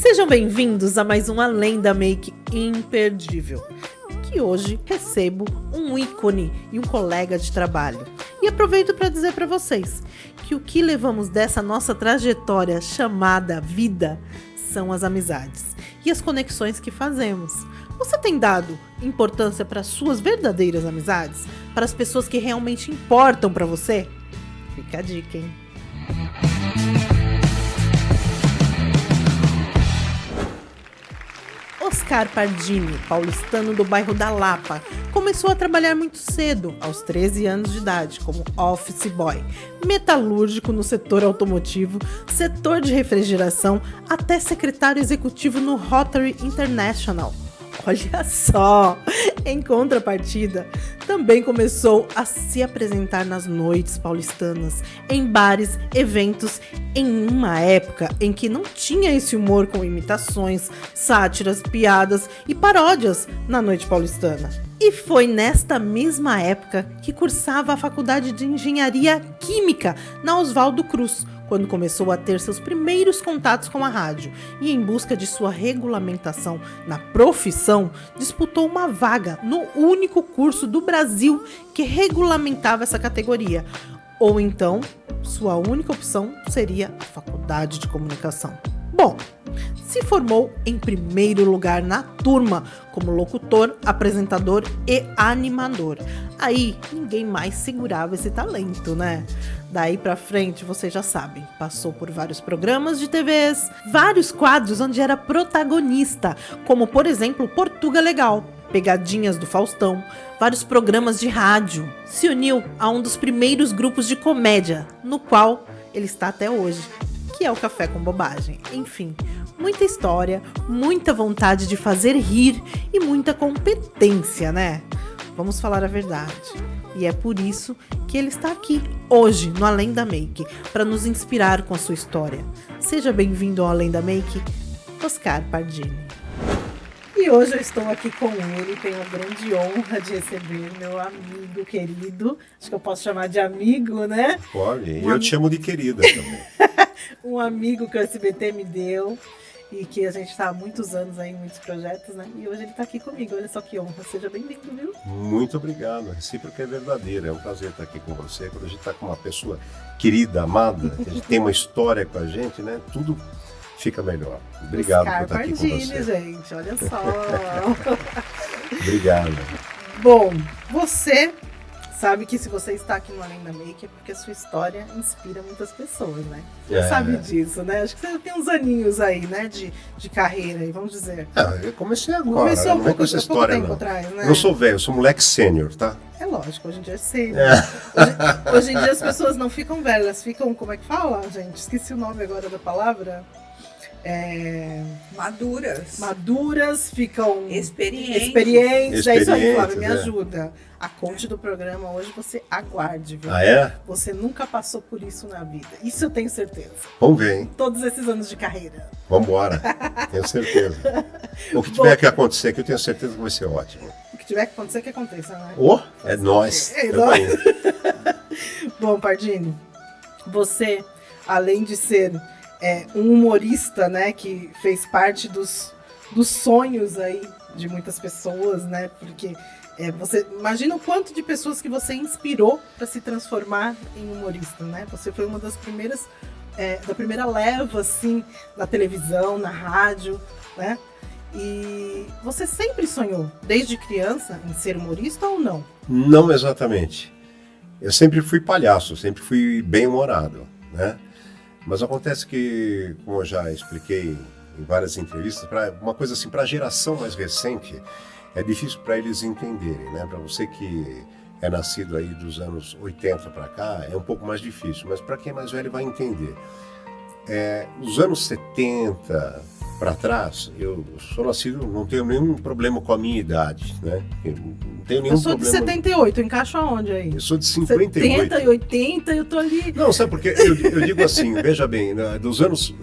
Sejam bem-vindos a mais um Além da Make imperdível, que hoje recebo um ícone e um colega de trabalho. E aproveito para dizer para vocês que o que levamos dessa nossa trajetória chamada vida são as amizades e as conexões que fazemos. Você tem dado importância para suas verdadeiras amizades? Para as pessoas que realmente importam para você? Fica a dica, hein? Oscar Pardini, paulistano do bairro da Lapa, começou a trabalhar muito cedo, aos 13 anos de idade, como office boy, metalúrgico no setor automotivo, setor de refrigeração, até secretário executivo no Rotary International. Olha só! Em contrapartida, também começou a se apresentar nas noites paulistanas, em bares, eventos, em uma época em que não tinha esse humor com imitações, sátiras, piadas e paródias na noite paulistana. E foi nesta mesma época que cursava a faculdade de Engenharia Química na Oswaldo Cruz, quando começou a ter seus primeiros contatos com a rádio e, em busca de sua regulamentação na profissão, disputou uma vaga no único curso do Brasil que regulamentava essa categoria. Ou então, sua única opção seria a Faculdade de Comunicação. Bom, se formou em primeiro lugar na turma como locutor, apresentador e animador. Aí, ninguém mais segurava esse talento, né? Daí pra frente, vocês já sabem, passou por vários programas de TVs, vários quadros onde era protagonista, como por exemplo, Portuga Legal, Pegadinhas do Faustão, vários programas de rádio. Se uniu a um dos primeiros grupos de comédia, no qual ele está até hoje, que é o Café com Bobagem. Enfim, muita história, muita vontade de fazer rir e muita competência, né? Vamos falar a verdade. E é por isso que ele está aqui hoje no Além da Make, para nos inspirar com a sua história. Seja bem-vindo ao Além da Make, Oscar Pardini. E hoje eu estou aqui com ele, tenho a grande honra de receber meu amigo querido. Acho que eu posso chamar de amigo, né? Pode, eu te chamo de querida também. Um amigo que o SBT me deu e que a gente está há muitos anos aí em muitos projetos, né? E hoje ele está aqui comigo, olha só que honra. Seja bem-vindo, viu? Muito obrigado, a recíproca é verdadeira. É um prazer estar aqui com você. Quando a gente está com uma pessoa querida, amada, que a gente tem uma história com a gente, né? Tudo fica melhor. Obrigado Oscar por estar aqui Pardini, com você. gente, olha só. Obrigado. Bom, você sabe que se você está aqui no Além da Make é porque a sua história inspira muitas pessoas, né? Você sabe disso, né? Acho que você tem uns aninhos aí, né, de carreira, aí, vamos dizer. Eu comecei agora, Começou não é com essa história, tempo não. atrás, né? Eu sou velho, eu sou moleque sênior, tá? É lógico, hoje em dia é cedo. Hoje em dia as pessoas não ficam velhas, ficam, como é que fala, gente? Esqueci o nome agora da palavra. Maduras, ficam experientes. É isso aí, Flávia, me ajuda. A coach do programa hoje você aguarde, viu? Ah, é? Você nunca passou por isso na vida. Isso eu tenho certeza. Vamos ver, hein? Todos esses anos de carreira. Vamos embora, tenho certeza. O que tiver que acontecer aqui, eu tenho certeza que vai ser ótimo. O que tiver que acontecer, que aconteça, né? É nóis. É nóis. Bom, Pardini, você, além de ser um humorista, né, que fez parte dos sonhos aí de muitas pessoas, né, porque você imagina o quanto de pessoas que você inspirou para se transformar em humorista, né? Você foi uma das primeiras, da primeira leva, assim, na televisão, na rádio, né? E você sempre sonhou, desde criança, em ser humorista ou não? Não exatamente. Eu sempre fui palhaço, sempre fui bem-humorado, né? Mas acontece que, como eu já expliquei em várias entrevistas, uma coisa assim, para a geração mais recente, é difícil para eles entenderem, né? Para você que é nascido aí dos anos 80 para cá, é um pouco mais difícil, mas para quem é mais velho vai entender. Os anos 70 para trás, eu sou nascido, não tenho nenhum problema com a minha idade, né? Não tenho nenhum eu sou problema. De 78, encaixo aonde aí? Eu sou de 58. 70 e 80, eu tô ali. Não, sabe porque eu digo assim, veja bem, dos anos...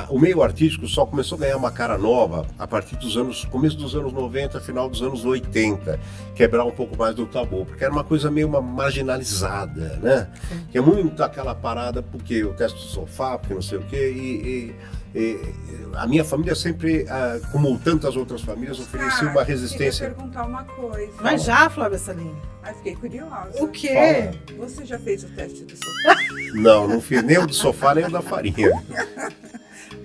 o meio artístico só começou a ganhar uma cara nova a partir começo dos anos 90, final dos anos 80, quebrar um pouco mais do tabu, porque era uma coisa meio marginalizada, né? Que é muito aquela parada, porque o teste do sofá, porque não sei o quê, a minha família sempre, como tantas outras famílias, oferecia uma resistência. Eu queria perguntar uma coisa. Mas já, Flávia Salim? Fiquei curiosa. O quê? Você já fez o teste do sofá? Não fiz nem o do sofá, nem o da farinha.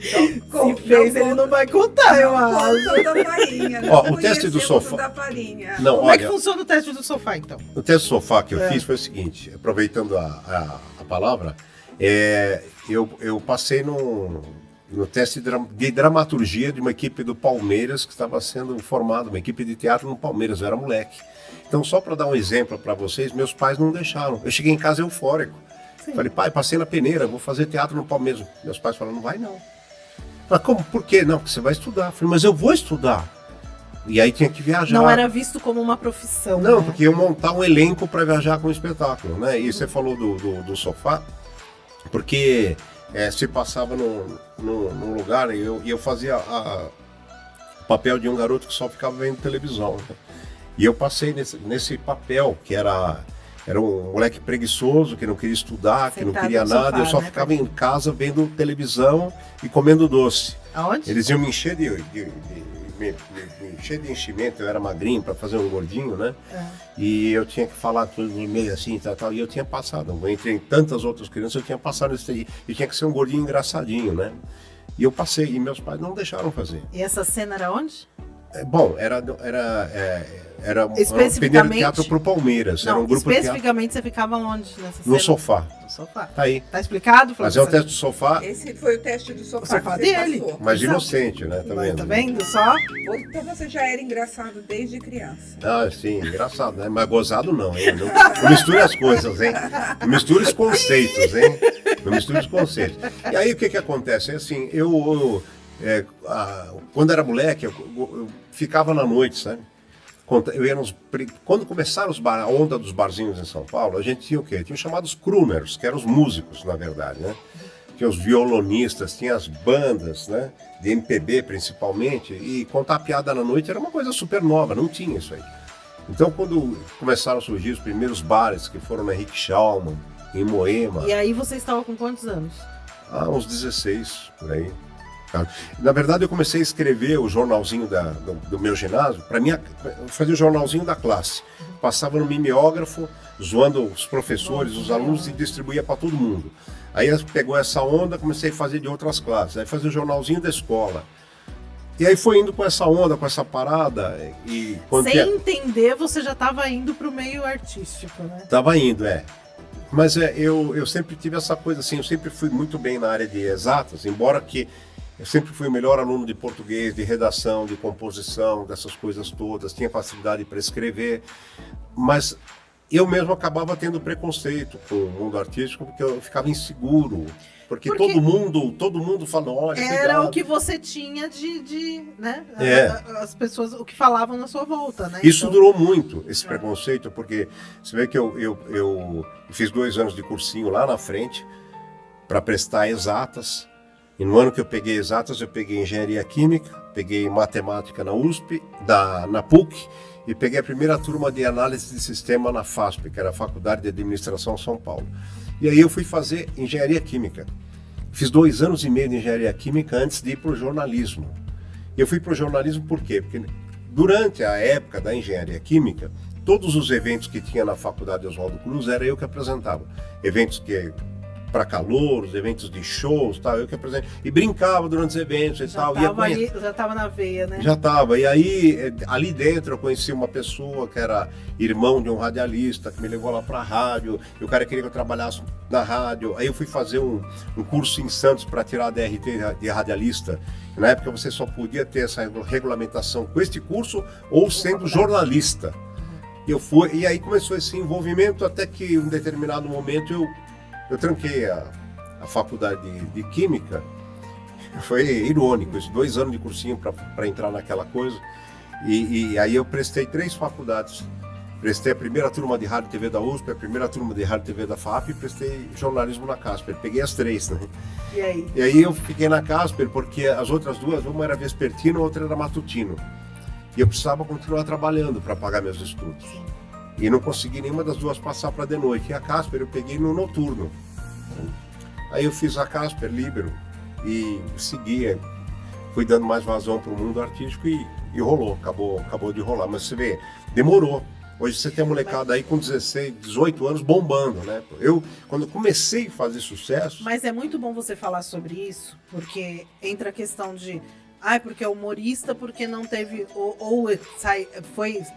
Se fez, ele não vai contar, eu acho. Da farinha. O teste do sofá. Da farinha. Não, Como é que funciona o teste do sofá, então? O teste do sofá que eu fiz foi o seguinte, aproveitando a palavra, eu passei no teste de dramaturgia de uma equipe do Palmeiras que estava sendo formada, uma equipe de teatro no Palmeiras, eu era moleque. Então, só para dar um exemplo para vocês, meus pais não deixaram. Eu cheguei em casa eufórico. Sim. Falei, pai, passei na peneira, vou fazer teatro no Palmeiras. Meus pais falaram, não vai não. Mas como? Por quê? Não, porque você vai estudar. Falei, mas eu vou estudar. E aí tinha que viajar. Não era visto como uma profissão. Não, né? porque eu montar um elenco para viajar com o espetáculo, né? E você falou do sofá, porque se passava num lugar e eu fazia o papel de um garoto que só ficava vendo televisão. Né? E eu passei nesse papel, que era um moleque preguiçoso, que não queria estudar, que não queria nada, sofá, eu só ficava em casa vendo televisão e comendo doce. Aonde? Eles iam me encher de enchimento, eu era magrinho para fazer um gordinho, né? E eu tinha que falar tudo meio assim, tal, e eu tinha passado, entre tantas outras crianças, eu tinha passado isso aí, e tinha que ser um gordinho engraçadinho, né? E eu passei, e meus pais não deixaram fazer. E essa cena era onde? Bom, era um peneiro de teatro pro Palmeiras. Não, era um grupo especificamente você ficava onde nessa cena? No sofá. No sofá. Tá aí. Tá explicado, Flávio? Mas é o teste do sofá. Esse foi o teste do sofá. O sofá dele. Passou. Mas inocente, né? Tá vendo? Tá vendo só? Então você já era engraçado desde criança. Ah, sim, engraçado, né? Mas gozado não, hein? Não misture as coisas, hein? Não misture os conceitos, hein? Não misture os conceitos. E aí o que acontece? Assim, quando era moleque, eu ficava na noite, sabe? Quando começaram a onda dos barzinhos em São Paulo, a gente tinha o quê? Tinha os chamados crooners, que eram os músicos, na verdade, né? Tinha os violonistas, tinha as bandas, né? De MPB principalmente, e contar piada na noite era uma coisa super nova, não tinha isso aí. Então, quando começaram a surgir os primeiros bares, que foram na Henrique Schaumann, em Moema... E aí você estava com quantos anos? Uns 16, por aí. Na verdade, eu comecei a escrever o jornalzinho do meu ginásio. Para mim, eu fazia o jornalzinho da classe. Passava no mimeógrafo, zoando os professores, os alunos, e distribuía para todo mundo. Aí pegou essa onda, comecei a fazer de outras classes. Aí fazia o jornalzinho da escola. E aí foi indo com essa onda, com essa parada. E sem entender, você já estava indo para o meio artístico, né? Estava indo, Mas eu sempre tive essa coisa assim, eu sempre fui muito bem na área de exatas, embora que eu sempre fui o melhor aluno de português, de redação, de composição, dessas coisas todas, tinha facilidade para escrever, mas eu mesmo acabava tendo preconceito com o mundo artístico, porque eu ficava inseguro, porque todo mundo falou, olha, era cuidado. O que você tinha né? As pessoas, o que falavam na sua volta, né? Isso durou muito, esse preconceito, porque você vê que eu fiz 2 anos de cursinho lá na frente, para prestar exatas. E no ano que eu peguei exatas, eu peguei engenharia química, peguei matemática na USP, na PUC, e peguei a primeira turma de análise de sistema na FASP, que era a Faculdade de Administração São Paulo. E aí eu fui fazer engenharia química. Fiz 2 anos e meio de engenharia química antes de ir para o jornalismo. E eu fui para o jornalismo por quê? Porque durante a época da engenharia química, todos os eventos que tinha na Faculdade Oswaldo Cruz era eu que apresentava. Eventos para calouros, eventos de shows, tal, eu que apresentava. E brincava durante os eventos e tal. Já estava na veia, né? Já estava. E aí, ali dentro, eu conheci uma pessoa que era irmão de um radialista, que me levou lá para a rádio, e o cara queria que eu trabalhasse na rádio. Aí eu fui fazer um curso em Santos para tirar a DRT de radialista. Na época você só podia ter essa regulamentação com este curso ou sendo jornalista. E aí começou esse envolvimento até que em um determinado momento eu tranquei a faculdade de Química. Foi irônico, esses 2 anos de cursinho para entrar naquela coisa. E aí eu prestei 3 faculdades. Prestei a primeira turma de Rádio e TV da USP, a primeira turma de Rádio e TV da FAP e prestei jornalismo na Casper. Peguei as 3, né? E aí? E aí eu fiquei na Casper porque as outras 2, uma era vespertino, a outra era matutino. E eu precisava continuar trabalhando para pagar meus estudos. E não consegui nenhuma das 2 passar para de noite. E a Casper eu peguei no noturno. Aí eu fiz a Casper Líbero e segui, fui dando mais vazão para o mundo artístico e rolou, acabou de rolar. Mas você vê, demorou. Hoje você tem a molecada aí com 16, 18 anos bombando, né? Eu, quando comecei a fazer sucesso... Mas é muito bom você falar sobre isso, porque entra a questão de... porque é humorista, porque não teve...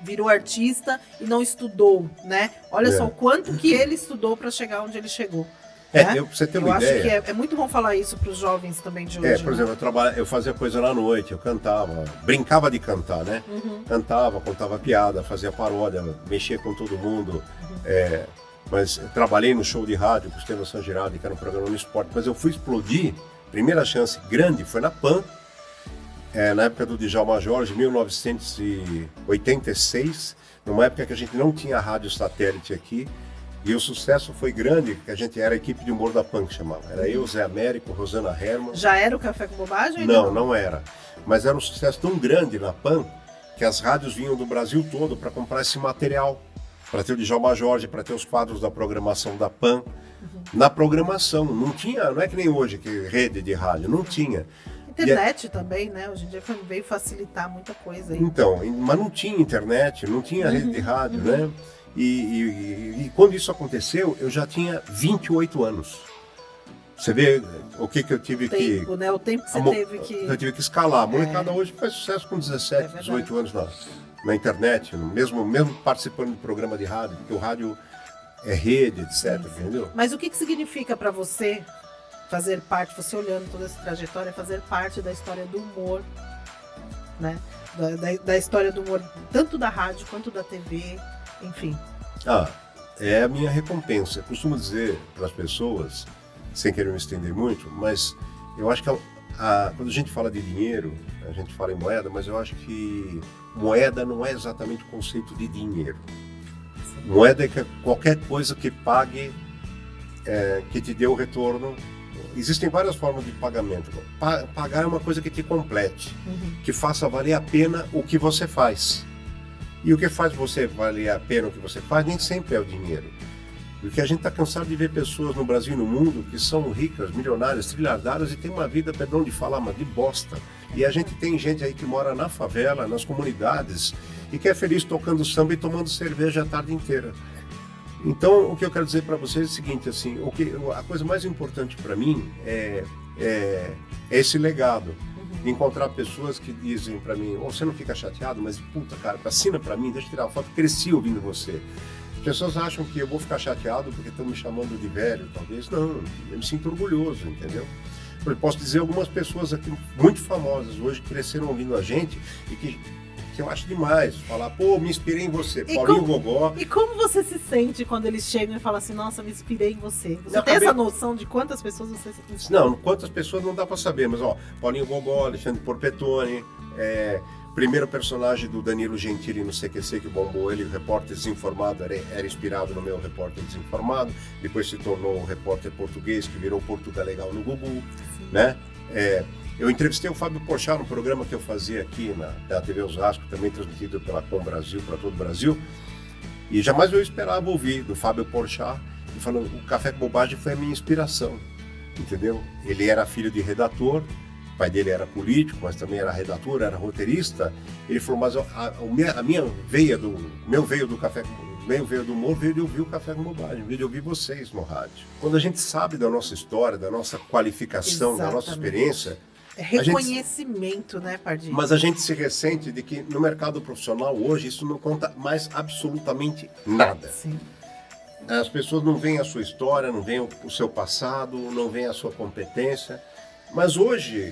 virou artista e não estudou, né? Olha só o quanto que ele estudou para chegar onde ele chegou. Né? Pra você ter uma ideia... Eu acho que é muito bom falar isso para os jovens também de hoje. Por exemplo, eu fazia coisa na noite, eu cantava, brincava de cantar, né? Cantava, contava piada, fazia paródia, mexia com todo mundo. Mas eu trabalhei no show de rádio com o Estevão San Girardi, que era um programa no esporte, mas eu fui explodir, primeira chance grande foi na PAN, na época do Djalma Jorge, 1986, numa época que a gente não tinha rádio satélite aqui, e o sucesso foi grande, que a gente era a equipe de humor da PAN, que chamava. Era eu, Zé Américo, Rosana Herman. Já era o Café com Bobagem? Não era. Mas era um sucesso tão grande na PAN, que as rádios vinham do Brasil todo para comprar esse material. Para ter o Djalma Jorge, para ter os quadros da programação da PAN. Na programação, não tinha, não é que nem hoje, que rede de rádio, não tinha. Internet também, né? Hoje em dia veio facilitar muita coisa aí. Então, mas não tinha internet, não tinha rede de rádio, né? E quando isso aconteceu, eu já tinha 28 anos. Você vê o que eu tive que... Né? O tempo que você teve que... Eu tive que escalar. A molecada hoje faz sucesso com 17, 18 anos na internet, mesmo participando de programa de rádio, porque o rádio é rede, etc. Entendeu? Mas o que significa para você fazer parte, você olhando toda essa trajetória, fazer parte da história do humor, né? Da história do humor, tanto da rádio quanto da TV, enfim. É a minha recompensa. Eu costumo dizer para as pessoas, sem querer me estender muito, mas eu acho que quando a gente fala de dinheiro, a gente fala em moeda, mas eu acho que moeda não é exatamente o conceito de dinheiro. Moeda é qualquer coisa que pague, que te dê o retorno. Existem várias formas de pagamento. Pagar é uma coisa que te complete, que faça valer a pena o que você faz. E o que faz você valer a pena o que você faz nem sempre é o dinheiro. Porque a gente está cansado de ver pessoas no Brasil e no mundo que são ricas, milionárias, trilhardárias e tem uma vida, perdão de falar, mas de bosta. E a gente tem gente aí que mora na favela, nas comunidades e que é feliz tocando samba e tomando cerveja a tarde inteira. Então, o que eu quero dizer para vocês é o seguinte, assim, a coisa mais importante para mim é esse legado. De encontrar pessoas que dizem para mim, você não fica chateado, mas puta cara, assina para mim, deixa eu tirar uma foto, cresci ouvindo você. As pessoas acham que eu vou ficar chateado porque estão me chamando de velho, talvez. Não, eu me sinto orgulhoso, entendeu? Eu posso dizer algumas pessoas aqui muito famosas hoje que cresceram ouvindo a gente e que eu acho demais. Falar, me inspirei em você, Paulinho Gogó. E como você se sente quando eles chegam e falam assim, nossa, me inspirei em você? Você tem essa noção de quantas pessoas você se inspirou? Não, quantas pessoas não dá para saber, mas Paulinho Gogó, Alexandre Porpetone, primeiro personagem do Danilo Gentili no CQC que bombou ele, o repórter desinformado, era inspirado no meu repórter desinformado, depois se tornou o repórter português que virou Portugal Legal no Gugu, né? Eu entrevistei o Fábio Porchat no programa que eu fazia aqui na TV Osasco, também transmitido pela Com Brasil, para todo o Brasil, e jamais eu esperava ouvir do Fábio Porchat, e falando, o Café com Bobagem foi a minha inspiração, entendeu? Ele era filho de redator, o pai dele era político, mas também era redator, era roteirista. Ele falou, mas a minha veia do humor veio de ouvir o Café com Bobagem, veio de ouvir vocês no rádio. Quando a gente sabe da nossa história, da nossa qualificação, da nossa experiência... É reconhecimento, né, Pardinho? Mas a gente se ressente de que no mercado profissional hoje isso não conta mais absolutamente nada. Sim. As pessoas não veem a sua história, não veem o seu passado, não veem a sua competência. Mas hoje,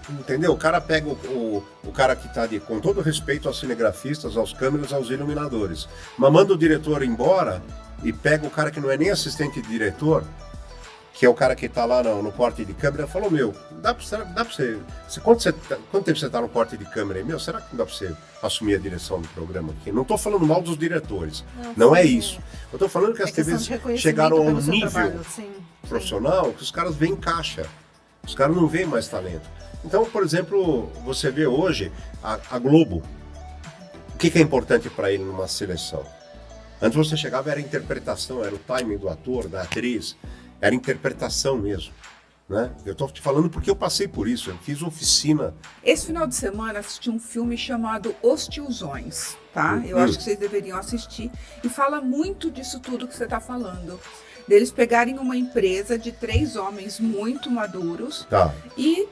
entendeu? O cara pega o cara que está com todo respeito aos cinegrafistas, aos câmeras, aos iluminadores, mas manda o diretor embora e pega o cara que não é nem assistente de diretor, que é o cara que está lá no corte de câmera, falou, dá para você... Quanto tempo você está no corte de câmera aí? Será que não dá para você assumir a direção do programa aqui? Não estou falando mal dos diretores, não é isso. Eu estou falando que as TVs chegaram a um nível profissional que os caras veem caixa, os caras não veem mais talento. Então, por exemplo, você vê hoje a Globo, o que é importante para ele numa seleção? Antes você chegava, era a interpretação, era o timing do ator, da atriz, era interpretação mesmo. né? Eu estou te falando porque eu passei por isso, eu fiz oficina. Esse final de semana assisti um filme chamado Os Tiozões, tá? Eu acho que vocês deveriam assistir. E fala muito disso tudo que você está falando. Deles pegarem uma empresa de 3 homens muito maduros e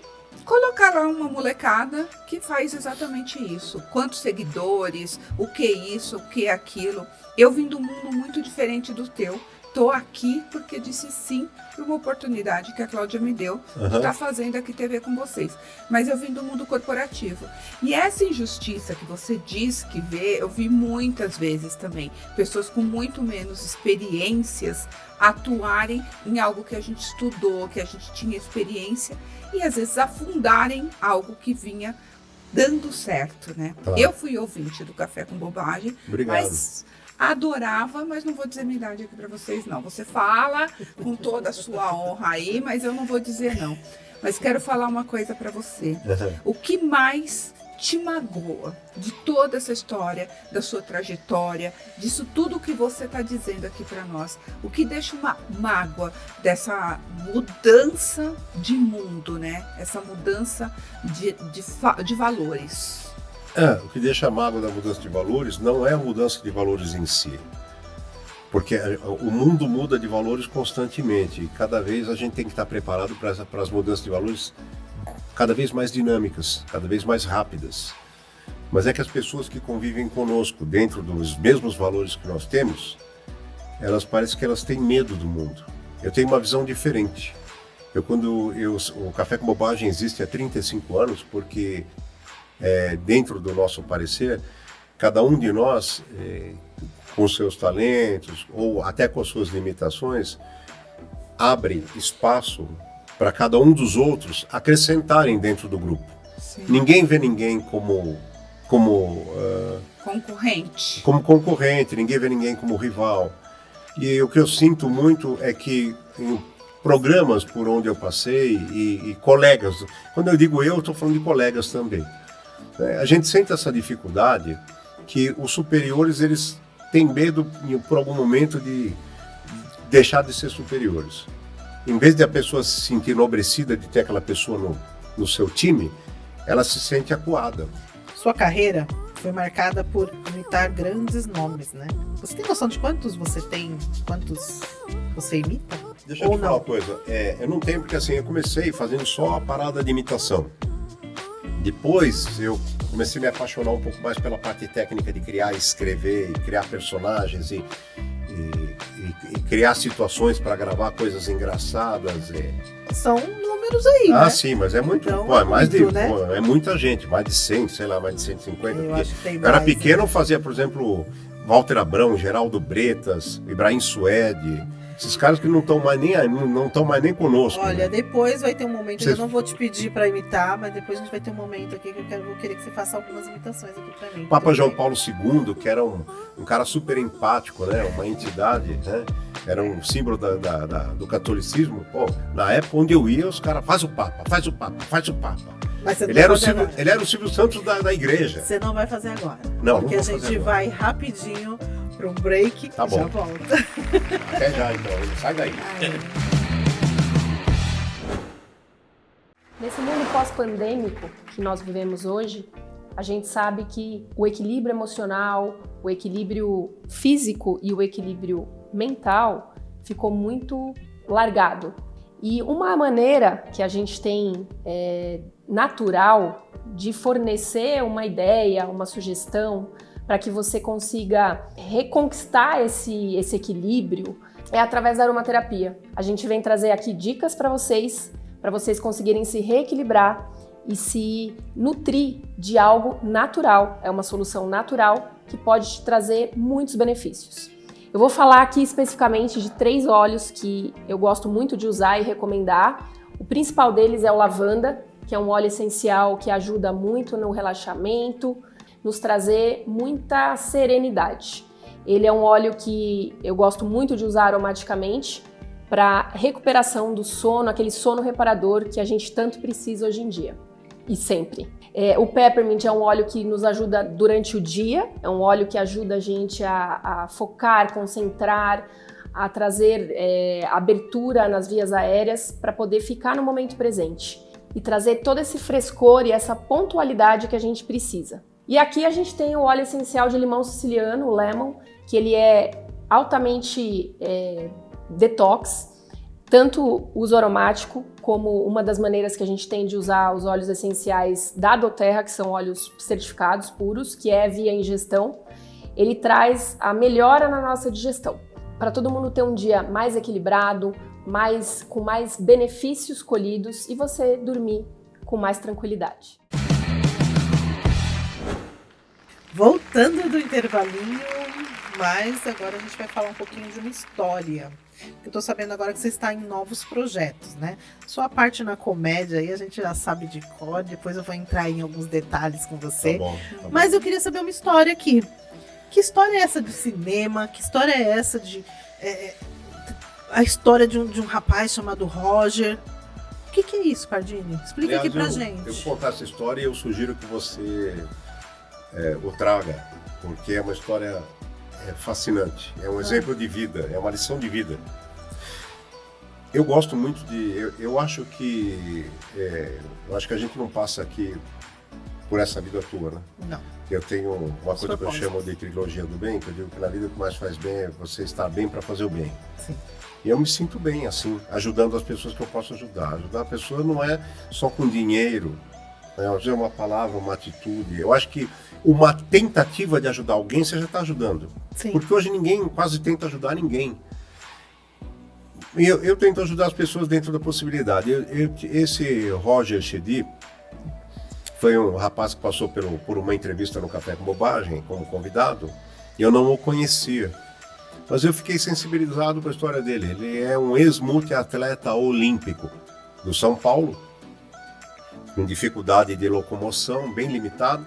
colocar lá uma molecada que faz exatamente isso. Quantos seguidores, o que isso, o que aquilo. Eu vim de um mundo muito diferente do teu. Estou aqui porque disse sim para uma oportunidade que a Cláudia me deu de estar fazendo aqui TV com vocês. Mas eu vim do mundo corporativo. E essa injustiça que você diz que vê, eu vi muitas vezes também. Pessoas com muito menos experiências atuarem em algo que a gente estudou, que a gente tinha experiência, e às vezes afundarem algo que vinha dando certo, né? Eu fui ouvinte do Café com Bobagem, mas adorava, mas não vou dizer minha idade aqui para vocês, não. Você fala com toda a sua honra aí, mas eu não vou dizer não. Mas quero falar uma coisa para você. O que mais te magoa de toda essa história, da sua trajetória, disso tudo que você está dizendo aqui para nós? O que deixa uma mágoa dessa mudança de mundo, né? Essa mudança de valores? O que deixa a mágoa da mudança de valores não é a mudança de valores em si. Porque o mundo muda de valores constantemente e cada vez a gente tem que estar preparado para as mudanças de valores cada vez mais dinâmicas, cada vez mais rápidas. Mas é que as pessoas que convivem conosco dentro dos mesmos valores que nós temos, elas parecem que elas têm medo do mundo. Eu tenho uma visão diferente. O Café com Bobagem existe há 35 anos porque dentro do nosso parecer, cada um de nós, com seus talentos ou até com as suas limitações, abre espaço para cada um dos outros acrescentarem dentro do grupo. Sim. Ninguém vê ninguém como concorrente, ninguém vê ninguém como rival. E o que eu sinto muito é que em programas por onde eu passei e colegas, quando eu digo eu estou falando de colegas também, a gente sente essa dificuldade que os superiores eles têm medo por algum momento de deixar de ser superiores. Em vez de a pessoa se sentir enobrecida de ter aquela pessoa no seu time, ela se sente acuada. Sua carreira foi marcada por imitar grandes nomes, né? Você tem noção de quantos você tem? Quantos você imita? Deixa eu te falar uma coisa. Eu não tenho, porque assim, eu comecei fazendo só a parada de imitação. Depois eu comecei a me apaixonar um pouco mais pela parte técnica de criar, escrever, criar personagens e criar situações para gravar coisas engraçadas. São números aí, né? Sim, mas é muito, então, né? É muita gente, mais de 100, sei lá, mais de 150. Eu acho que tem eu era mais, pequeno, eu fazia, por exemplo, Walter Abrão, Geraldo Bretas, Ibrahim Suede, esses caras que não estão mais nem conosco. Olha, né? Depois vai ter um momento, eu não vou te pedir para imitar, mas depois a gente vai ter um momento aqui que eu vou querer que você faça algumas imitações aqui para mim. Papa João Paulo II, que era um cara super empático, né? Uma entidade, né? Era um símbolo do catolicismo. Pô, na época onde eu ia, os caras, faz o Papa. Mas ele era o Silvio Santos da igreja. Você não vai fazer agora. Não, porque não a gente vai rapidinho para um break, tá bom. Já volta. Até já, então. Sai daí. Nesse mundo pós-pandêmico que nós vivemos hoje, a gente sabe que o equilíbrio emocional, o equilíbrio físico e o equilíbrio mental ficou muito largado. E uma maneira que a gente tem natural de fornecer uma ideia, uma sugestão, para que você consiga reconquistar esse equilíbrio, é através da aromaterapia. A gente vem trazer aqui dicas para vocês conseguirem se reequilibrar e se nutrir de algo natural. É uma solução natural que pode te trazer muitos benefícios. Eu vou falar aqui especificamente de 3 óleos que eu gosto muito de usar e recomendar. O principal deles é o lavanda, que é um óleo essencial que ajuda muito no relaxamento, nos trazer muita serenidade. Ele é um óleo que eu gosto muito de usar aromaticamente para recuperação do sono, aquele sono reparador que a gente tanto precisa hoje em dia e sempre. O peppermint é um óleo que nos ajuda durante o dia, é um óleo que ajuda a gente a focar, concentrar, a trazer abertura nas vias aéreas para poder ficar no momento presente e trazer todo esse frescor e essa pontualidade que a gente precisa. E aqui a gente tem o óleo essencial de limão siciliano, o lemon, que ele é altamente detox, tanto uso aromático como uma das maneiras que a gente tem de usar os óleos essenciais da doTERRA, que são óleos certificados puros, que é via ingestão. Ele traz a melhora na nossa digestão, para todo mundo ter um dia mais equilibrado, com mais benefícios colhidos e você dormir com mais tranquilidade. Voltando do intervalinho, mas agora a gente vai falar um pouquinho de uma história. Eu tô sabendo agora que você está em novos projetos, né? Sua parte na comédia aí a gente já sabe de cor, depois eu vou entrar em alguns detalhes com você. Tá bom. Mas eu queria saber uma história aqui. Que história é essa do cinema? Que história é essa de... a história de um rapaz chamado Roger? O que é isso, Pardini? Explica aqui pra gente. Eu vou contar essa história e eu sugiro que você o traga, porque é uma história fascinante. É um exemplo de vida, é uma lição de vida. Eu gosto muito de... Eu acho que a gente não passa aqui por essa vida tua, né? Não. Eu tenho uma coisa que eu chamo de trilogia do bem, que eu digo que na vida o que mais faz bem é você estar bem para fazer o bem. Sim. E eu me sinto bem, assim, ajudando as pessoas que eu posso ajudar. Ajudar a pessoa não é só com dinheiro, é uma palavra, uma atitude. Eu acho que uma tentativa de ajudar alguém, você já está ajudando. Sim. Porque hoje ninguém quase tenta ajudar ninguém. Eu tento ajudar as pessoas dentro da possibilidade. Esse Roger Chedi foi um rapaz que passou por uma entrevista no Café com Bobagem, como convidado, e eu não o conhecia. Mas eu fiquei sensibilizado com a história dele. Ele é um ex-multiatleta olímpico do São Paulo, com dificuldade de locomoção, bem limitado.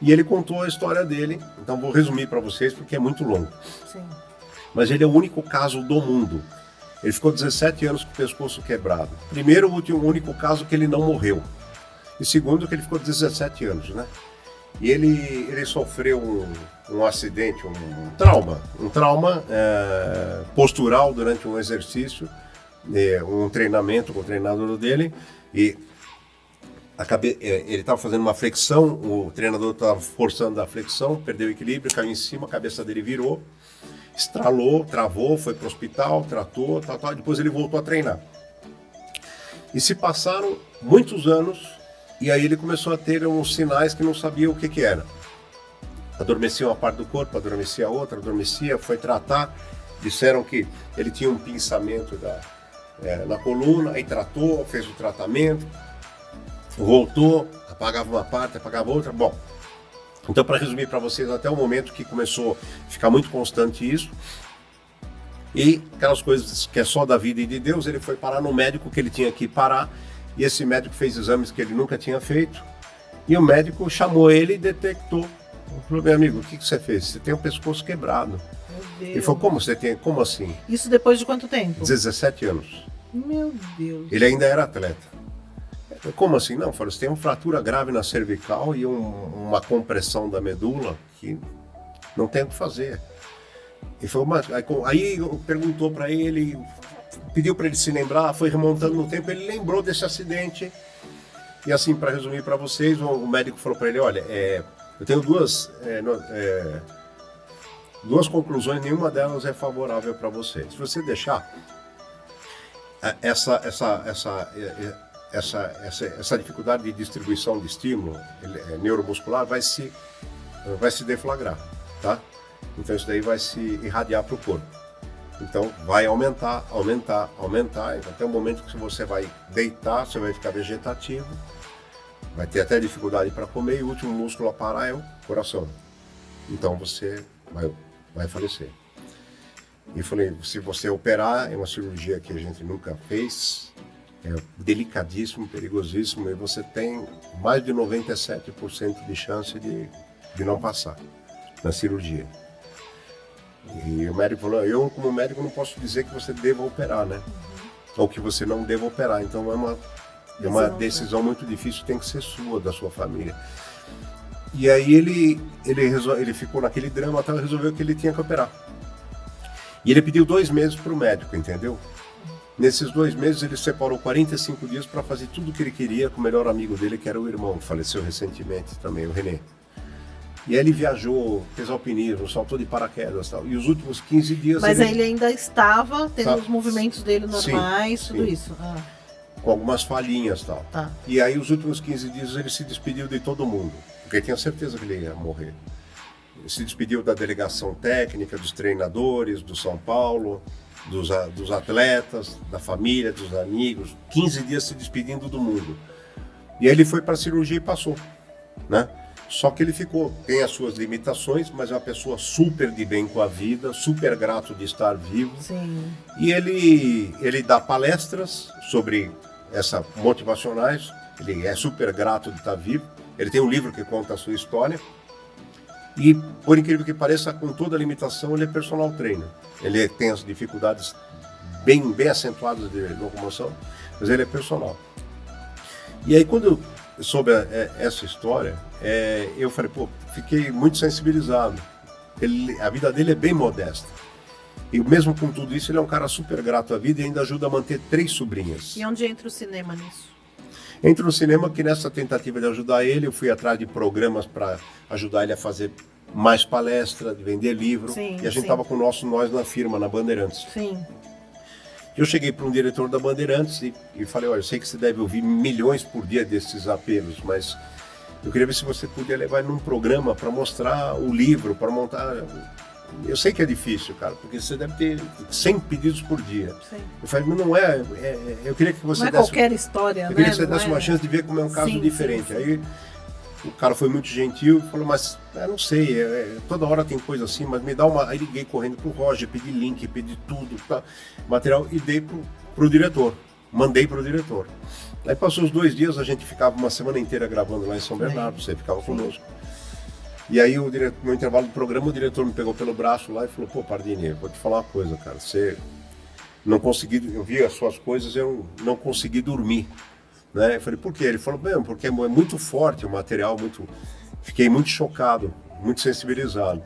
E ele contou a história dele, então vou resumir para vocês porque é muito longo. Sim. Mas ele é o único caso do mundo. Ele ficou 17 anos com o pescoço quebrado. Primeiro, o único caso que ele não morreu. E segundo, que ele ficou 17 anos, né? E ele sofreu um acidente, um trauma postural durante um exercício, um treinamento com o treinador dele, e ele estava fazendo uma flexão, o treinador estava forçando a flexão, perdeu o equilíbrio, caiu em cima, a cabeça dele virou, estralou, travou, foi para o hospital, tratou, depois ele voltou a treinar. E se passaram muitos anos, e aí ele começou a ter uns sinais que não sabia o que era. Adormecia uma parte do corpo, adormecia a outra, foi tratar, disseram que ele tinha um pinçamento na coluna, aí tratou, fez o tratamento, voltou, apagava uma parte, apagava outra. Bom, então para resumir para vocês, até o momento que começou a ficar muito constante isso, e aquelas coisas que é só da vida e de Deus, ele foi parar no médico que ele tinha que parar, e esse médico fez exames que ele nunca tinha feito, e o médico chamou ele e detectou. Ele falou: meu amigo, o que você fez? Você tem o pescoço quebrado. Meu Deus. Ele falou: como você tem? Como assim? Isso depois de quanto tempo? 17 anos. Meu Deus. Ele ainda era atleta. Como assim? Não, falou: você tem uma fratura grave na cervical e uma compressão da medula que não tem o que fazer. Ele falou: mas aí perguntou para ele, pediu para ele se lembrar, foi remontando no tempo, ele lembrou desse acidente. E assim, para resumir para vocês, o médico falou para ele: olha, eu tenho duas conclusões, nenhuma delas é favorável para você. Se você deixar essa dificuldade de distribuição de estímulo neuromuscular vai se deflagrar, tá? Então isso daí vai se irradiar para o corpo. Então vai aumentar, até o momento que você vai deitar, você vai ficar vegetativo, vai ter até dificuldade para comer, e o último músculo a parar é o coração. Então você vai falecer. E falei: se você operar, é uma cirurgia que a gente nunca fez, é delicadíssimo, perigosíssimo, e você tem mais de 97% de chance de não passar na cirurgia. E o médico falou: eu como médico não posso dizer que você deva operar, né? Ou que você não deva operar. Então é uma decisão muito difícil, tem que ser sua, da sua família. E aí ele ficou naquele drama, até resolveu que ele tinha que operar. E ele pediu 2 meses para o médico, entendeu? Nesses 2 meses ele separou 45 dias para fazer tudo o que ele queria com o melhor amigo dele, que era o irmão, que faleceu recentemente também, o René. E aí ele viajou, fez alpinismo, saltou de paraquedas e tal. E os últimos 15 dias... Mas ele ainda estava tendo os movimentos dele normais, sim, tudo sim. isso. Ah. Com algumas falhinhas e tal. Tá. E aí os últimos 15 dias ele se despediu de todo mundo, porque ele tinha certeza que ele ia morrer. Ele se despediu da delegação técnica, dos treinadores, do São Paulo, dos atletas, da família, dos amigos. 15 dias se despedindo do mundo. E aí ele foi para a cirurgia e passou, né? Só que ele tem as suas limitações, mas é uma pessoa super de bem com a vida, super grato de estar vivo. Sim. E ele dá palestras sobre motivacionais, ele é super grato de estar vivo. Ele tem um livro que conta a sua história. E, por incrível que pareça, com toda a limitação, ele é personal trainer. Ele tem as dificuldades bem acentuadas de locomoção, mas ele é personal. E aí, quando eu soube essa história, eu falei, fiquei muito sensibilizado. A vida dele é bem modesta. E mesmo com tudo isso, ele é um cara super grato à vida e ainda ajuda a manter 3 sobrinhas. E onde entra o cinema nisso? Entra no cinema que nessa tentativa de ajudar ele, eu fui atrás de programas para ajudar ele a fazer mais palestra, de vender livro. Sim, e a gente estava com nós na firma, na Bandeirantes. Sim. Eu cheguei para um diretor da Bandeirantes e falei, olha, eu sei que você deve ouvir milhões por dia desses apelos, mas eu queria ver se você podia levar ele num programa para mostrar o livro, para montar... Eu sei que é difícil, cara, porque você deve ter 100 pedidos por dia. Sim. Eu falei, mas não é, eu queria que você não é desse... qualquer história, Eu queria que né? você desse uma chance de ver como é um caso diferente. Sim. Aí o cara foi muito gentil e falou, mas eu não sei, toda hora tem coisa assim, mas me dá uma... Aí liguei correndo pro Roger, pedi link, pedi tudo, tá, material, e dei pro diretor. Mandei pro diretor. Aí passou os 2 dias, a gente ficava uma semana inteira gravando lá em São Bernardo, você ficava conosco. E aí, no intervalo do programa, o diretor me pegou pelo braço lá e falou, pô, Pardini, vou te falar uma coisa, cara, você não consegui, eu vi as suas coisas, eu não consegui dormir, né? Eu falei, por quê? Ele falou, bem, porque é muito forte o material, fiquei muito chocado, muito sensibilizado.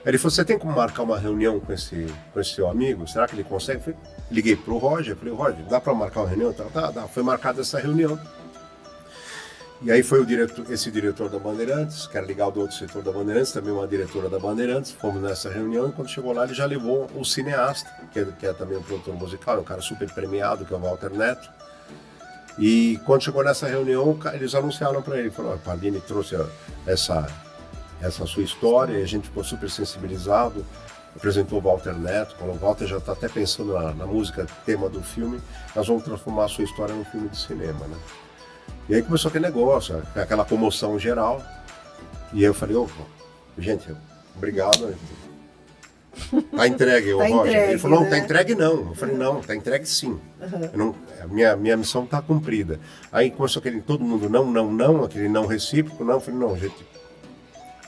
Aí ele falou, você tem como marcar uma reunião com esse seu amigo? Será que ele consegue? Eu falei, liguei pro Roger, falei, Roger, dá para marcar uma reunião? Tá, foi marcada essa reunião. E aí foi esse diretor da Bandeirantes, que era ligado ao outro setor da Bandeirantes, também uma diretora da Bandeirantes, fomos nessa reunião e quando chegou lá ele já levou o cineasta, que é também um produtor musical, um cara super premiado, que é o Walter Neto. E quando chegou nessa reunião, eles anunciaram para ele, falaram, Pardini trouxe essa sua história, e a gente ficou super sensibilizado, apresentou o Walter Neto, falou, o Walter já está até pensando na música tema do filme, nós vamos transformar a sua história num filme de cinema, né? E aí começou aquele negócio, aquela comoção geral. E aí eu falei, gente, obrigado. Tá entregue, Tá Roger. entregue, ele falou, não, né? tá entregue não. Eu falei, não, tá entregue sim. A minha missão tá cumprida. Aí começou todo mundo, não, aquele não recíproco, não. Eu falei, não, gente,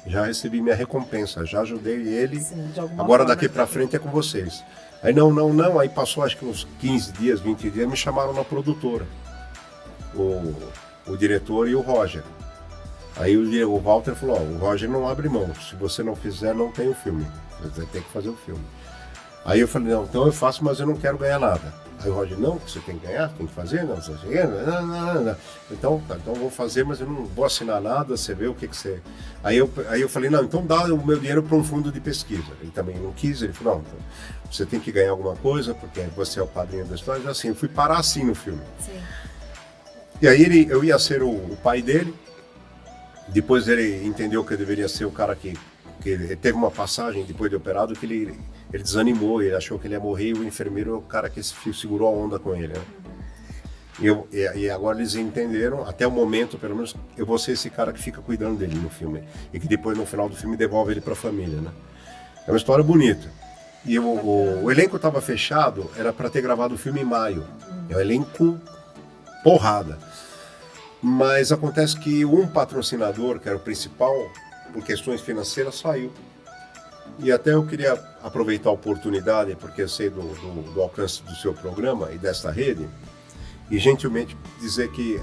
já recebi minha recompensa, já ajudei ele. Sim, agora daqui pra frente é com vocês. Aí não, aí passou acho que uns 15 dias, 20 dias, me chamaram na produtora. O diretor e o Roger. Aí o Walter falou, o Roger não abre mão, se você não fizer, não tem o filme, você vai ter que fazer o filme. Aí eu falei, não, então eu faço, mas eu não quero ganhar nada. Aí o Roger, não, você tem que ganhar, tem que fazer, não. Então, tá, então eu vou fazer, mas eu não vou assinar nada, você vê o que você... Aí eu falei, não, então dá o meu dinheiro para um fundo de pesquisa. Ele também não quis, ele falou, não, então, você tem que ganhar alguma coisa, porque você é o padrinho da história. Assim, eu fui parar assim no filme. Sim. E aí eu ia ser o pai dele, depois ele entendeu que eu deveria ser o cara que ele teve uma passagem depois de operado que ele desanimou, ele achou que ele ia morrer e o enfermeiro é o cara que segurou a onda com ele, né? E agora eles entenderam, até o momento pelo menos, eu vou ser esse cara que fica cuidando dele no filme e que depois no final do filme devolve ele para a família, né? É uma história bonita. E o elenco estava fechado, era para ter gravado o filme em maio, é um elenco porrada. Mas acontece que um patrocinador, que era o principal, por questões financeiras, saiu. E até eu queria aproveitar a oportunidade, porque eu sei do alcance do seu programa e desta rede, e gentilmente dizer que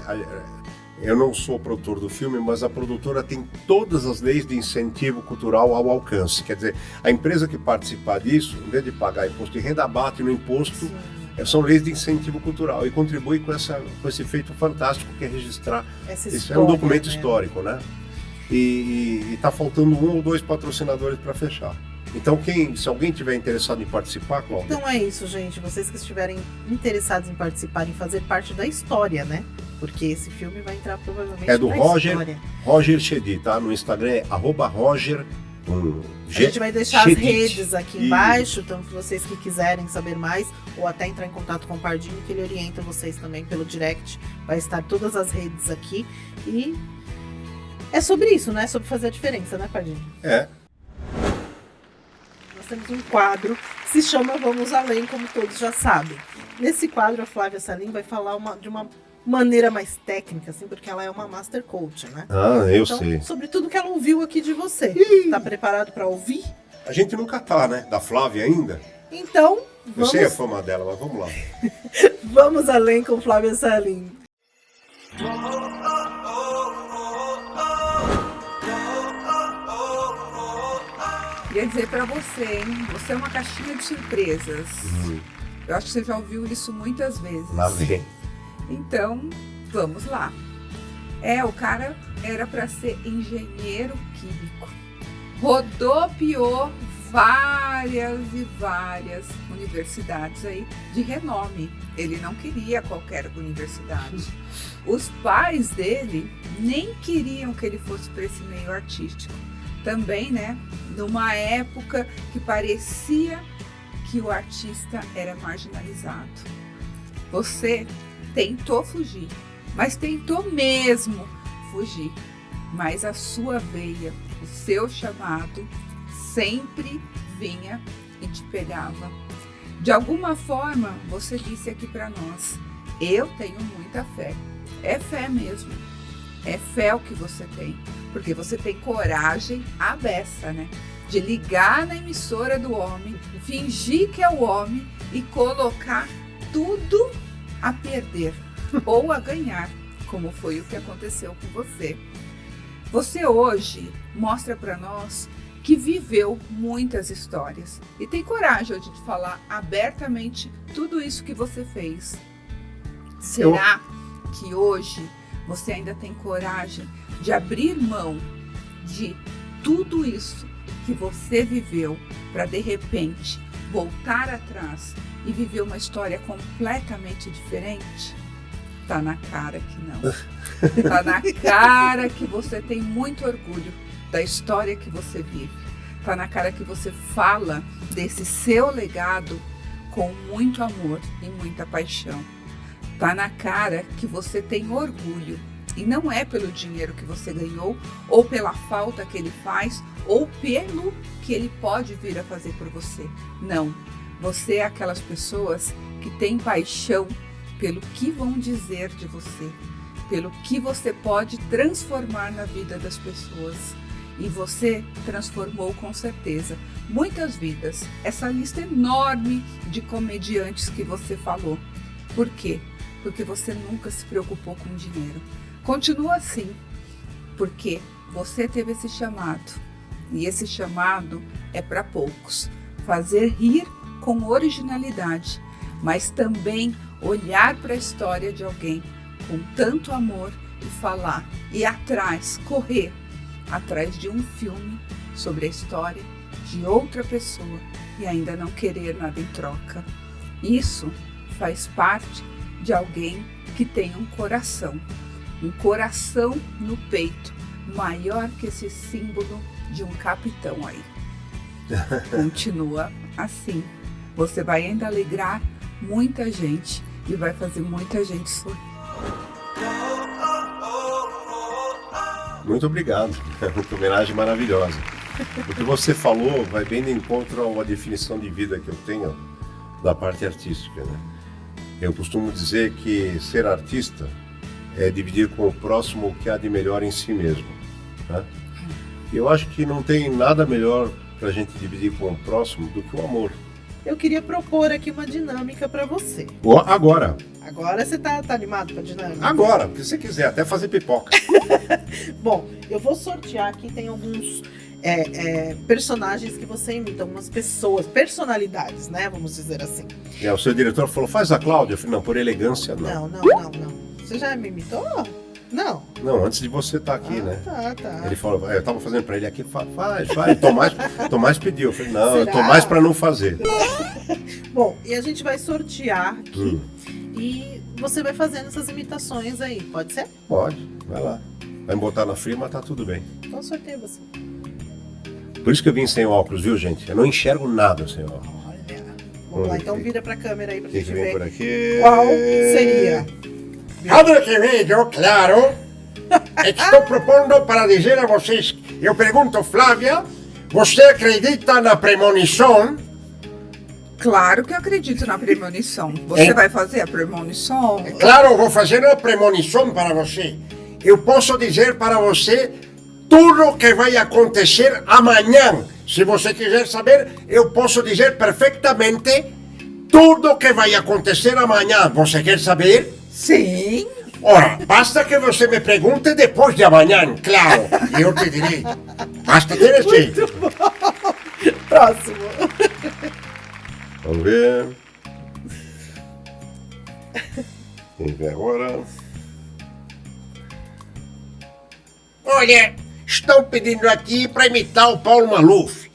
eu não sou produtor do filme, mas a produtora tem todas as leis de incentivo cultural ao alcance. Quer dizer, a empresa que participar disso, em vez de pagar imposto de renda, bate no imposto. Sim. São leis de incentivo cultural e contribui com esse feito fantástico que é registrar. Isso é um documento histórico, né? E está faltando 1 ou 2 patrocinadores para fechar. Então, se alguém tiver interessado em participar, Cláudia... Então é isso, gente. Vocês que estiverem interessados em participar, em fazer parte da história, né? Porque esse filme vai entrar provavelmente é do na Roger, história. Roger Chedi, tá? No Instagram é @Roger. A gente vai deixar Chedid. as redes aqui embaixo, então vocês que quiserem saber mais, ou até entrar em contato com o Pardinho, que ele orienta vocês também pelo direct. Vai estar todas as redes aqui. E é sobre isso, né? Sobre fazer a diferença, né, Pardinho? É. Nós temos um quadro que se chama Vamos Além, como todos já sabem. Nesse quadro, a Flávia Salim vai falar de uma maneira mais técnica, assim, porque ela é uma Master Coach, né? Ah, eu então, sei. Sobre tudo que ela ouviu aqui de você. Tá preparado para ouvir? A gente nunca tá, né? Da Flávia ainda. Então, Eu sei a fama dela, mas vamos lá. vamos além com Flávia Salim. Queria dizer pra você, hein? Você é uma caixinha de surpresas. Eu acho que você já ouviu isso muitas vezes. Lá vem. Então, vamos lá. O cara era para ser engenheiro químico. Rodopiou várias e várias universidades aí de renome. Ele não queria qualquer universidade. Os pais dele nem queriam que ele fosse para esse meio artístico. Também, né, numa época que parecia que o artista era marginalizado. Você tentou fugir, mas tentou mesmo fugir. Mas a sua veia, o seu chamado, sempre vinha e te pegava. De alguma forma, você disse aqui para nós, eu tenho muita fé. É fé mesmo. É fé o que você tem. Porque você tem coragem à beça, né? De ligar na emissora do homem, fingir que é o homem e colocar tudo a perder ou a ganhar, como foi o que aconteceu com você. Você hoje mostra para nós que viveu muitas histórias e tem coragem de falar abertamente tudo isso que você fez. Será que hoje você ainda tem coragem de abrir mão de tudo isso que você viveu para de repente voltar atrás e viver uma história completamente diferente? Tá na cara que não. Tá na cara que você tem muito orgulho da história que você vive. Tá na cara que você fala desse seu legado com muito amor e muita paixão. Tá na cara que você tem orgulho. E não é pelo dinheiro que você ganhou, ou pela falta que ele faz, ou pelo que ele pode vir a fazer por você. Não. Você é aquelas pessoas que têm paixão pelo que vão dizer de você, pelo que você pode transformar na vida das pessoas. E você transformou com certeza muitas vidas. Essa lista enorme de comediantes que você falou. Por quê? Porque você nunca se preocupou com dinheiro. Continua assim, porque você teve esse chamado. E esse chamado é para poucos. Fazer rir com originalidade, mas também olhar para a história de alguém com tanto amor e falar, e atrás, correr atrás de um filme sobre a história de outra pessoa e ainda não querer nada em troca. Isso faz parte de alguém que tem um coração no peito, maior que esse símbolo de um capitão aí. Continua assim. Você vai ainda alegrar muita gente e vai fazer muita gente sorrir. Muito obrigado. Uma homenagem maravilhosa. O que você falou vai bem de encontro a uma definição de vida que eu tenho da parte artística, né? Eu costumo dizer que ser artista é dividir com o próximo o que há de melhor em si mesmo, né? Eu acho que não tem nada melhor para a gente dividir com o próximo do que o amor. Eu queria propor aqui uma dinâmica para você. Agora. Agora você tá animado pra dinâmica? Agora, o que você quiser, até fazer pipoca. Bom, eu vou sortear aqui, tem alguns personagens que você imita, algumas pessoas, personalidades, né? Vamos dizer assim. O seu diretor falou, faz a Cláudia. Eu falei, não, por elegância, não. Não. Você já me imitou? Não. Não, antes de você estar aqui, né? Tá. Ele falou, eu tava fazendo pra ele aqui, faz. Tomás pediu. Eu falei, não, Será? Tomás pra não fazer. Bom, e a gente vai sortear aqui e você vai fazendo essas imitações aí, pode ser? Pode, vai lá. Vai me botar na fria, mas tá tudo bem. Então sorteia você. Por isso que eu vim sem óculos, viu, gente? Eu não enxergo nada sem óculos. Olha. Vamos lá, então vira pra câmera aí pra Tem gente que vir ver por aqui. qual seria. Algo que vejo, claro, estou propondo para dizer a vocês, eu pergunto, Flávia, você acredita na premonição? Claro que eu acredito na premonição. Você vai fazer a premonição? Claro, vou fazer uma premonição para você. Eu posso dizer para você tudo o que vai acontecer amanhã. Se você quiser saber, eu posso dizer perfeitamente tudo o que vai acontecer amanhã. Você quer saber? Sim. Ora, basta que você me pergunte depois de amanhã, claro. E eu te direi. Basta ter esse. Próximo. Vamos ver. Vamos ver agora. Olha, estão pedindo aqui para imitar o Paulo Maluf.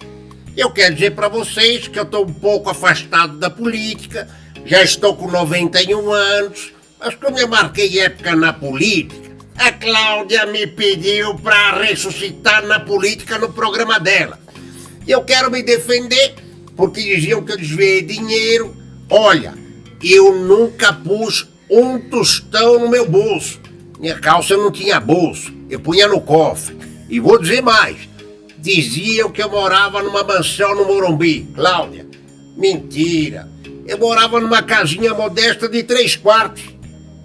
Eu quero dizer para vocês que eu estou um pouco afastado da política, já estou com 91 anos, mas como eu marquei época na política, a Cláudia me pediu para ressuscitar na política no programa dela. E eu quero me defender, porque diziam que eu desviei dinheiro. Olha, eu nunca pus um tostão no meu bolso. Minha calça não tinha bolso, eu punha no cofre. E vou dizer mais, diziam que eu morava numa mansão no Morumbi. Cláudia, mentira. Eu morava numa casinha modesta de 3 quartos.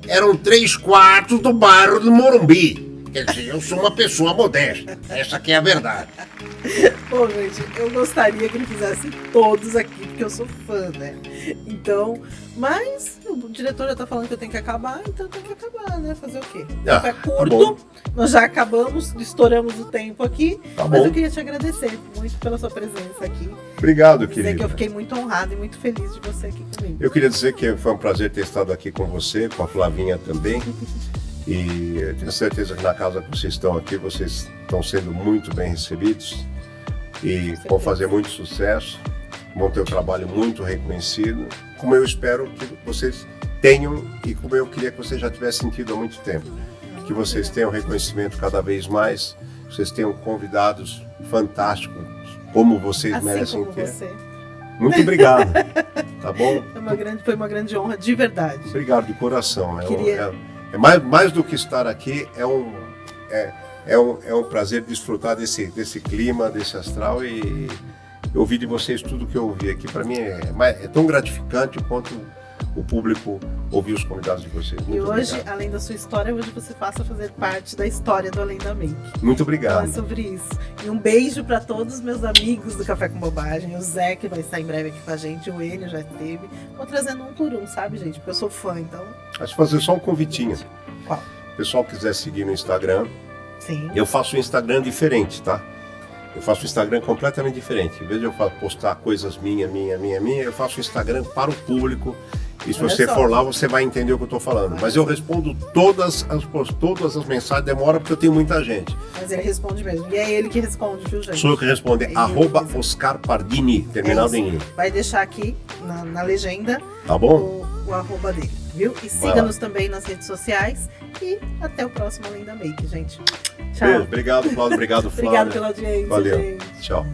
Eram 3 quartos do bairro do Morumbi. Quer dizer, eu sou uma pessoa modesta. Essa aqui é a verdade. Bom, gente, eu gostaria que ele fizesse todos aqui, porque eu sou fã, né? Então, mas o diretor já tá falando que eu tenho que acabar, então tem que acabar, né? Fazer o quê? O tempo é curto, nós já acabamos, estouramos o tempo aqui, mas eu queria te agradecer muito pela sua presença aqui. Obrigado, Dizer querido. que eu fiquei muito honrada e muito feliz de você aqui comigo. Eu queria dizer que foi um prazer ter estado aqui com você, com a Flavinha também. E eu tenho certeza que na casa que vocês estão aqui, vocês estão sendo muito bem recebidos e vão fazer muito sucesso, vão ter um trabalho muito reconhecido, como eu espero que vocês tenham e como eu queria que vocês já tivessem sentido há muito tempo. Que vocês tenham reconhecimento cada vez mais, vocês tenham convidados fantásticos, como vocês Assim merecem como ter. você. Muito obrigado, tá bom? Foi uma grande honra, de verdade. Obrigado de coração. Queria- É mais do que estar aqui, é um prazer desfrutar desse clima, desse astral e ouvir de vocês tudo que eu ouvi aqui. Para mim é tão gratificante quanto o público ouvir os convidados de vocês. Muito E hoje, obrigado. além da sua história, hoje você passa a fazer parte da história do Além da Make. Muito Então obrigado. é sobre isso. E um beijo para todos os meus amigos do Café com Bobagem. O Zé, que vai estar em breve aqui com a gente. O Enio já esteve. Vou trazendo um por um, sabe, gente? Porque eu sou fã, então... Acho que fazer só um convitinho. Qual? Se o pessoal quiser seguir no Instagram, Sim. eu faço um Instagram diferente, tá? Eu faço um Instagram completamente diferente. Em vez de eu postar coisas minha, eu faço um Instagram para o público. E se Olha você só. for lá, você vai entender o que eu estou falando. Mas eu respondo todas as mensagens, demora porque eu tenho muita gente. Mas ele responde mesmo. E é ele que responde, viu, gente? Sou eu que respondo, É @ isso. Oscar Pardini, terminado É em I. Vai deixar aqui na legenda Tá bom? o arroba dele, viu? E Vai siga-nos também nas redes sociais. E até o próximo Além da Make, gente. Tchau. Beijo, obrigado, Cláudio. Obrigado, Flávia. Obrigado pela audiência, Valeu. gente. Tchau.